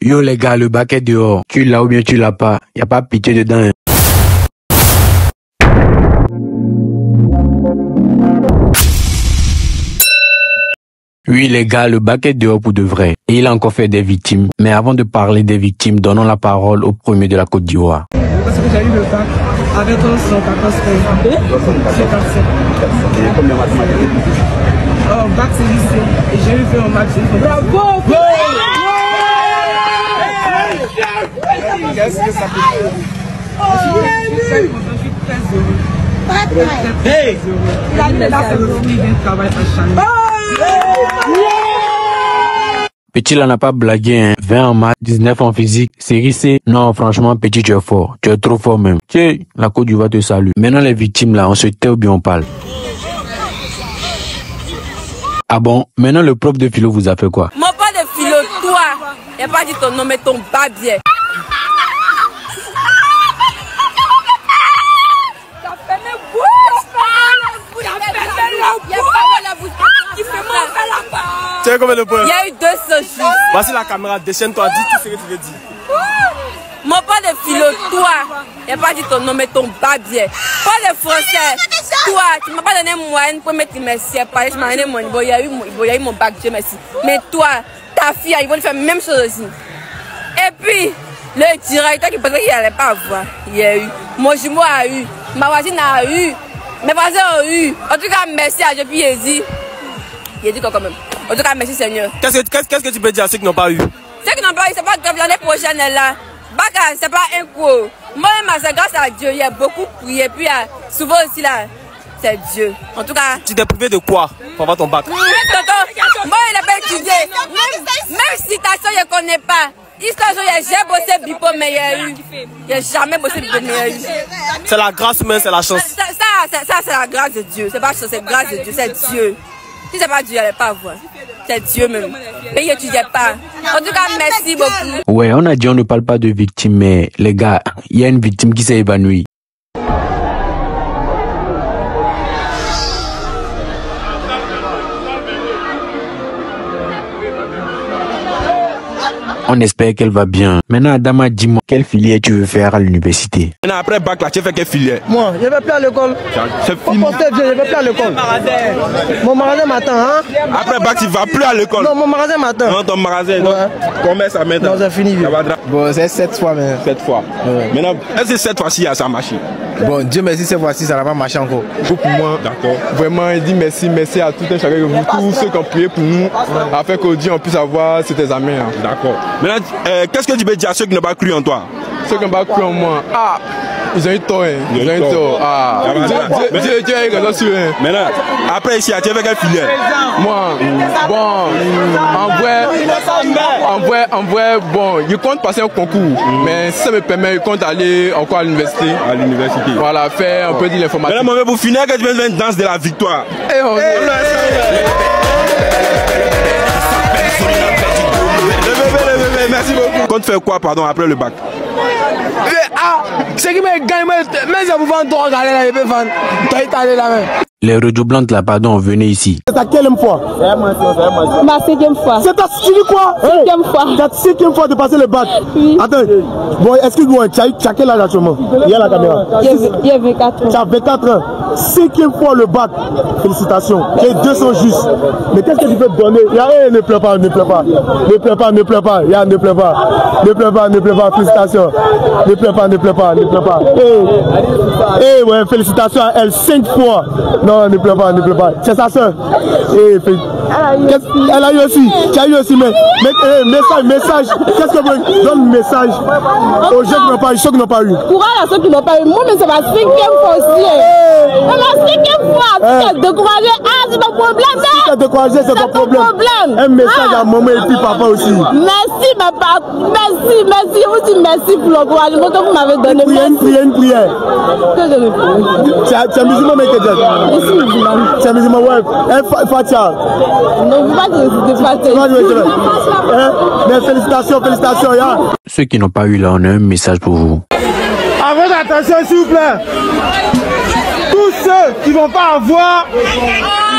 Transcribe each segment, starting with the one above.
Yo les gars, le bac est dehors. Tu l'as ou bien tu l'as pas. Y a pas pitié dedans. Hein. Oui les gars, le bac est dehors pour de vrai. Et il a encore fait des victimes. Mais avant de parler des victimes, donnons la parole au premier de la Côte d'Ivoire. Parce que j'ai eu le bac avec un 114 points. Et combien de mathématiques? Bac c'est lycée. Et j'ai eu fait en maths. Bravo! Qu'est-ce que ça peut faire? Je suis très heureux. Hey! Là, c'est le fruit d'un travail acharné. Petit là n'a pas blagué, hein. 20 en maths, 19 en physique, série C. Non, franchement, petit, tu es fort. Tu es trop fort même. Tiens, la Côte d'Ivoire te salue. Maintenant, les victimes là, on se tait ou bien on parle. Ah bon, maintenant le prof de philo vous a fait quoi? Mon pas de philo, toi. Il n'a pas dit ton nom, mais ton babier. Tu as combien de points? Il y a eu 200 choses. Voici la caméra, déchaîne-toi, dis tout ce que tu veux dire. Mon pas de philo, toi. Il n'a pas dit ton nom, mais ton babier. Pas de français, toi. Tu ne m'as pas donné moyenne pour mettre mes sièges. Tu m'as donné mon niveau. Il y a eu mon bac, Dieu merci. Mais toi, ta fille, ils vont faire la même chose aussi. Et puis, le directeur qui pensait qu'il n'allait pas avoir, il y a eu. Mon jumeau a eu. Ma voisine a eu. Mes voisins ont eu. En tout cas, merci à Dieu. Puis il dit quoi quand même. En tout cas, merci Seigneur. Qu'est-ce que tu peux dire à ceux qui n'ont pas eu? Ceux qui n'ont pas eu, c'est pas grave. L'année prochaine est là. Bac, c'est pas un coup. Moi-même, c'est grâce à Dieu. Il y a beaucoup prié. Puis souvent aussi là, c'est Dieu. En tout cas. Tu t'es privé de quoi pour avoir ton bac? Tonton, moi, il n'a pas étudié. Même citation, je ne connais pas. Histoire, j'ai bossé Bipo, mais il y a eu. Il n'a jamais bossé Bipo, mais il y a eu. C'est la grâce, mais c'est la chance. Ça, c'est la grâce de Dieu. C'est pas chance, c'est grâce de Dieu. C'est Dieu. Si c'est pas Dieu, il n'allait pas voir. C'est Dieu même. Mais il n'étudiait pas. En tout cas, merci beaucoup. Ouais, on a dit on ne parle pas de victime, mais les gars, il y a une victime qui s'est évanouie. On espère qu'elle va bien. Maintenant, Adama, dis-moi, quelle filière tu veux faire à l'université? Maintenant, après bac, là, tu as fait quelle filière? Moi, je ne vais plus à l'école. C'est fini. Je ne vais plus à l'école. Mon magasin m'attend, hein? Après bac, tu ne vas plus à l'école? Non, mon magasin m'attend. Non, ton magasin, non. Combien ça maintenant? Non, c'est fini. Bon, c'est 7 fois, mais... 7 fois. Ouais. Maintenant, est-ce que cette fois-ci, ça a marché? Bon, Dieu merci, cette fois-ci, ça n'a pas marché encore. Pour moi, d'accord. Vraiment, il dit merci à tout un chacun de vous, tous ceux qui ont prié pour nous, afin qu'aujourd'hui on puisse avoir cet examen. D'accord. Maintenant, qu'est-ce que tu peux dire à ceux qui n'ont pas cru en toi? Ceux qui n'ont pas cru en moi, ils ont eu tort. Ils ont eu tort. Dieu a eu raison sur eux. Maintenant, après ici, tu as fait quelle filière? Moi, bon, en vrai, bon, je compte passer un concours, mais si ça me permet, je compte aller encore à l'université. À l'université. Voilà, faire un peu de l'informatique. Maintenant, pour finir, que tu veux faire une danse de la victoire. Merci beaucoup. Compte faire quoi, pardon, après le bac? C'est qui me gagne, mais ça vous vend droit, allez là, je peux vendre. Toi, tu allé là même. Les redoublantes là, pardon, venez ici. C'est ta quelle fois? C'est ma 5e fois. C'est ta, tu dis quoi? 5e fois. Ta 5e fois de passer le bac? Oui. Attends, bon, excuse-moi, tu as quel âge actuellement? Il y a la caméra. Il y a 24 ans. Tu as 24 ans. 5e fois le bac. Félicitations. Tu es 200 juste. Mais qu'est-ce que tu peux te donner? Ne pleure pas, ne pleure pas. Ne pleure pas, ne pleure pas. Ne pleure pas. Ne pleure pas, ne pleure pas. Félicitations. Ne pleure pas, ne pleure pas, ne pleure pas. Ouais, félicitations à elle 5 fois. Non, ne pleure pas, ne pleure pas. C'est sa soeur. Elle a eu aussi. Tu as eu aussi, mais message. Qu'est-ce que vous donne message aux gens qui n'ont pas eu, ceux qui n'ont pas eu? Courage à ceux qui n'ont pas eu. Moi, mais c'est ma 5e fois aussi. C'est ma 5e fois. Tu t'es découragé. C'est ton problème. Si tu t'es découragé, c'est ton problème. Un message à maman et puis papa aussi. Merci, ma papa. Merci. Je vous dis merci pour l'encouragement que vous m'avez donné. Une prière. Que je ne peux. Tu es musulman, mais que je suis musulman. Tu es musulman, ouais. Fatia. Non, pas de Fatia. Mais félicitations. Ceux qui n'ont pas eu là, on a un message pour vous. À votre attention, s'il vous plaît. Tous ceux qui ne vont pas avoir,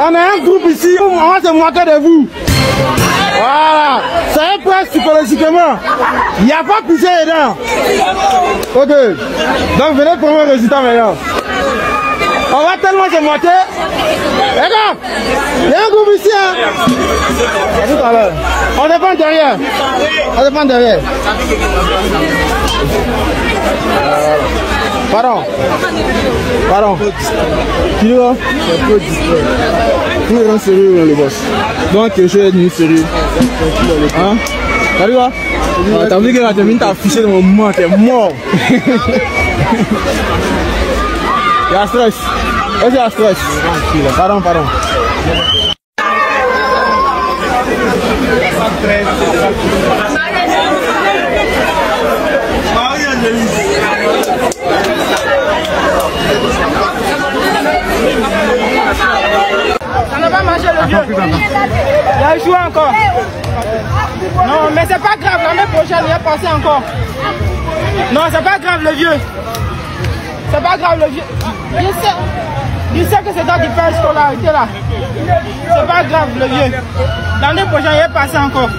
on a un groupe ici, on va se moquer de vous. Voilà. Ça est prêt psychologiquement. Il n'y a pas poussé les dents. Ok. Donc venez pour un résultat meilleur. On va tellement se moitié. Regarde. Il y a un groupe ici. Hein. À tout à l'heure. On dépend derrière. On dépend derrière. Pardon. Pardon. Tu dis quoi? Tout est sérieux le boss. Donc je suis venu sérieux. Hein? T'as vu quoi? T'as vu que la termine t'a affiché dans mon moment, t'es mort. Il y a stress. Est-ce qu'il y a stress? Pardon, pardon. Ça n'a pas marché le vieux. Il a échoué encore. Non, mais c'est pas grave, l'année prochaine il est passé encore. Non, c'est pas grave le vieux. C'est pas grave le vieux. Il sait que c'est toi qui fais scolarité là. C'est pas grave le vieux. L'année prochaine il est passé encore.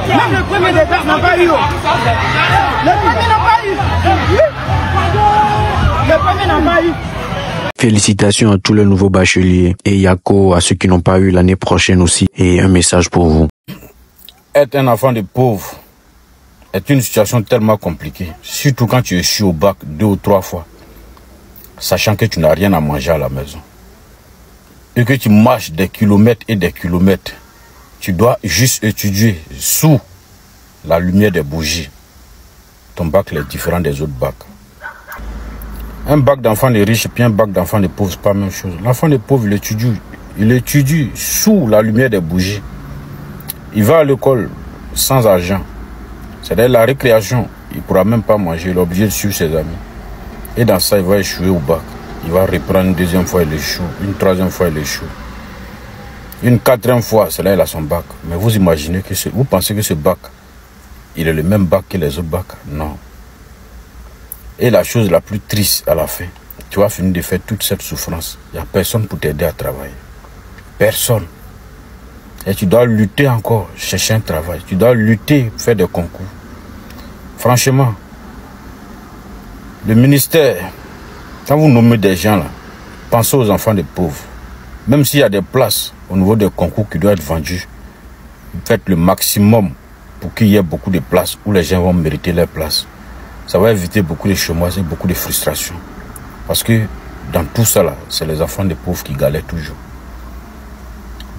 Même le premier des classes n'a pas eu. Le premier n'a pas eu. Le premier n'a pas eu. Félicitations à tous les nouveaux bacheliers et Yako à ceux qui n'ont pas eu l'année prochaine aussi. Et un message pour vous. Être un enfant de pauvre est une situation tellement compliquée. Surtout quand tu échoues au bac 2 ou 3 fois. Sachant que tu n'as rien à manger à la maison. Et que tu marches des kilomètres et des kilomètres. Tu dois juste étudier sous la lumière des bougies. Ton bac est différent des autres bacs. Un bac d'enfants de riches et un bac d'enfants de pauvres, c'est pas la même chose. L'enfant de pauvre, il étudie sous la lumière des bougies. Il va à l'école sans argent. C'est-à-dire la récréation, il ne pourra même pas manger, il est obligé de suivre ses amis. Et dans ça, il va échouer au bac. Il va reprendre une deuxième fois, il échoue. Une troisième fois, il échoue. Une quatrième fois, c'est là il a son bac. Mais vous imaginez que vous pensez que ce bac, il est le même bac que les autres bacs? Non. Et la chose la plus triste à la fin, tu vas finir de faire toute cette souffrance. Il n'y a personne pour t'aider à travailler. Personne. Et tu dois lutter encore, chercher un travail. Tu dois lutter, faire des concours. Franchement, le ministère, quand vous nommez des gens là, pensez aux enfants des pauvres. Même s'il y a des places au niveau des concours qui doivent être vendus, faites le maximum pour qu'il y ait beaucoup de places où les gens vont mériter leur place. Ça va éviter beaucoup de chômage et beaucoup de frustration. Parce que dans tout ça là, c'est les enfants des pauvres qui galèrent toujours.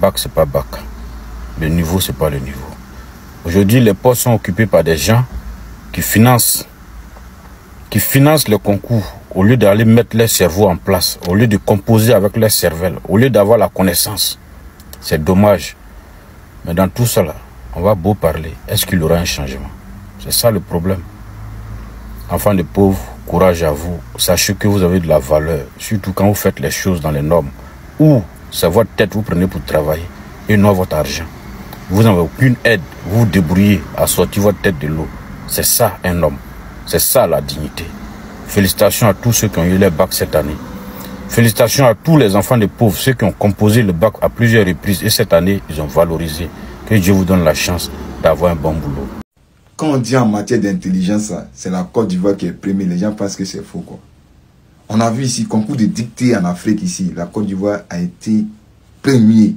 Bac, c'est pas bac. Le niveau, c'est pas le niveau. Aujourd'hui, les postes sont occupés par des gens qui financent les concours au lieu d'aller mettre leur cerveau en place, au lieu de composer avec leur cervelle, au lieu d'avoir la connaissance. C'est dommage. Mais dans tout ça là, on va beau parler. Est-ce qu'il y aura un changement? C'est ça le problème. Enfants de pauvres, courage à vous. Sachez que vous avez de la valeur, surtout quand vous faites les choses dans les normes. Ou c'est votre tête que vous prenez pour travailler et non votre argent. Vous n'avez aucune aide, vous vous débrouillez à sortir votre tête de l'eau. C'est ça un homme. C'est ça la dignité. Félicitations à tous ceux qui ont eu les bacs cette année. Félicitations à tous les enfants de pauvres, ceux qui ont composé le bac à plusieurs reprises et cette année, ils ont valorisé. Que Dieu vous donne la chance d'avoir un bon boulot. Quand on dit en matière d'intelligence, c'est la Côte d'Ivoire qui est première. Les gens pensent que c'est faux, quoi. On a vu ici, concours de dictée en Afrique ici, la Côte d'Ivoire a été premier.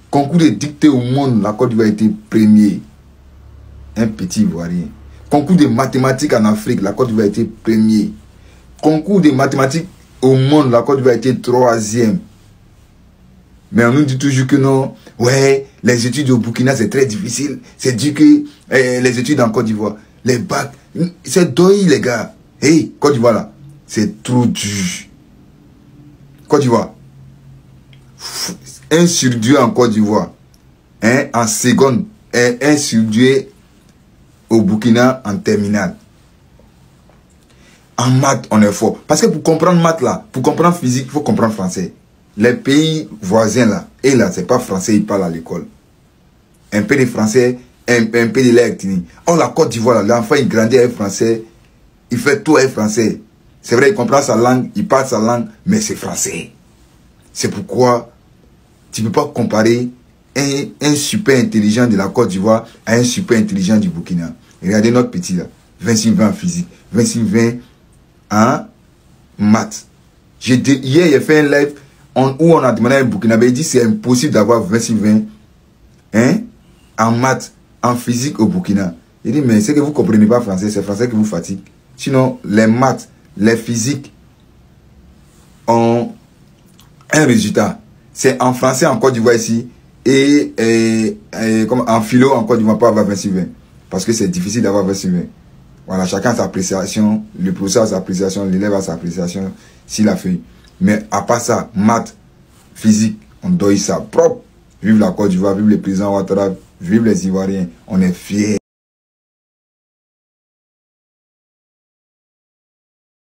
Concours de dictée au monde, la Côte d'Ivoire a été premier. Un petit Ivoirien. Concours de mathématiques en Afrique, la Côte d'Ivoire a été premier. Concours de mathématiques au monde, la Côte d'Ivoire a été troisième. Mais on nous dit toujours que non, ouais, les études au Burkina c'est très difficile. C'est dit que les études en Côte d'Ivoire, les bacs, c'est doy les gars. Hey, Côte d'Ivoire là, c'est trop dur. Côte d'Ivoire, 1 sur 2 en Côte d'Ivoire, hein, en seconde, et 1 sur 2 au Burkina en terminale. En maths, on est fort. Parce que pour comprendre maths là, pour comprendre physique, il faut comprendre français. Les pays voisins là, et là, c'est pas français, ils parlent à l'école. Un peu de français, un peu de l'air. Oh, la Côte d'Ivoire, l'enfant il grandit avec français, il fait tout avec français. C'est vrai, il comprend sa langue, il parle sa langue, mais c'est français. C'est pourquoi Tu ne peux pas comparer un super intelligent de la Côte d'Ivoire à un super intelligent du Burkina. Regardez notre petit là. 26-20 en physique. 26-20 en maths. Hier, j'ai fait un live où on a demandé à un Burkinabé, il dit c'est impossible d'avoir 26-20 en maths, en physique au Burkina. Il dit, mais c'est que vous ne comprenez pas français, c'est français qui vous fatigue. Sinon, les maths, les physiques ont un résultat. C'est en français en Côte d'Ivoire ici et comme en philo en Côte d'Ivoire, pas avoir 26-20. Parce que c'est difficile d'avoir 26-20. Voilà, chacun a sa appréciation, le professeur a sa appréciation, l'élève a sa appréciation s'il a fait. Mais à part ça, maths, physique, on doit y ça propre. Vive la Côte d'Ivoire, vive le président Ouattara, vive les Ivoiriens, on est fiers.